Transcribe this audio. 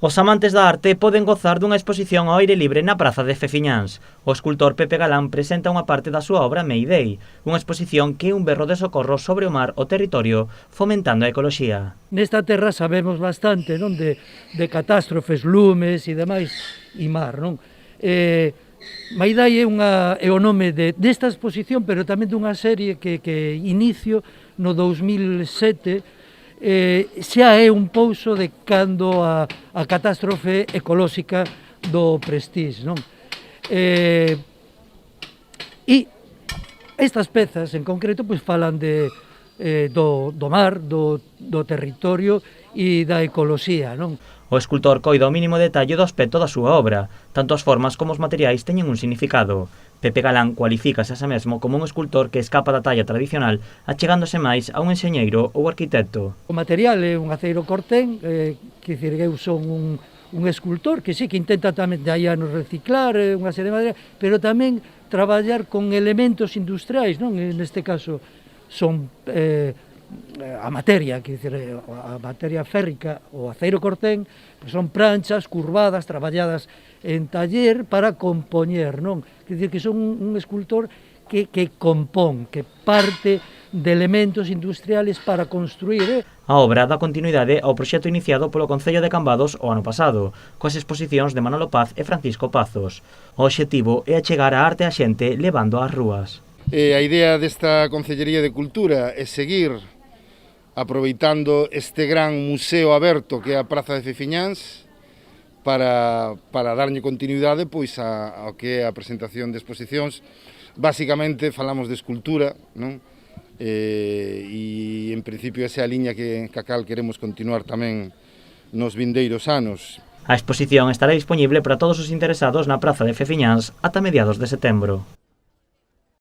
Os amantes da arte poden gozar dunha exposición ao aire libre na praza de Feciñáns. O escultor Pepe Galán presenta unha parte da súa obra Mayday, unha exposición que é un berro de socorro sobre o mar o territorio, fomentando a ecoloxía. Nesta terra sabemos bastante, non, de catástrofes, lumes e demais, e mar, non? Mayday é o nome desta exposición, pero tamén dunha serie que inicio no 2007, xa é un pouso de cando a catástrofe ecolóxica do Prestige, non? E estas pezas en concreto pois falan do mar, do territorio e da ecoloxía, non? O escultor coida o mínimo detalle do aspecto da súa obra, tanto as formas como os materiais teñen un significado. Pepe Galán cualifícase a sí mesmo como un escultor que escapa da talla tradicional, achegándose máis a un enxeñeiro ou arquitecto. O material é un aceiro cortén, que dicir, eu son un escultor que sí, que intenta tamén de aí anos reciclar unha serie de material, pero tamén traballar con elementos industriais, non? Neste caso son a materia, que dicir, a materia férrica, o aceiro cortén, pues son pranchas curvadas, traballadas en taller para compoñer, non? Que dicir, que son un escultor que compón, que parte de elementos industriales para construir. A obra dá continuidade ao proxecto iniciado polo Concello de Cambados o ano pasado, coas exposicións de Manolo Paz e Francisco Pazos. O obxectivo é achegar a arte á xente levando ás rúas. A idea desta Concellería de Cultura é seguir aproveitando este gran museo aberto que é a Praza de Feciñáns para darlle continuidade pois ao que é a presentación de exposicións. Basicamente falamos de escultura, non? E en principio esa é a liña que a cal queremos continuar tamén nos vindeiros anos. A exposición estará disponible para todos os interesados na Praza de Feciñáns ata mediados de setembro.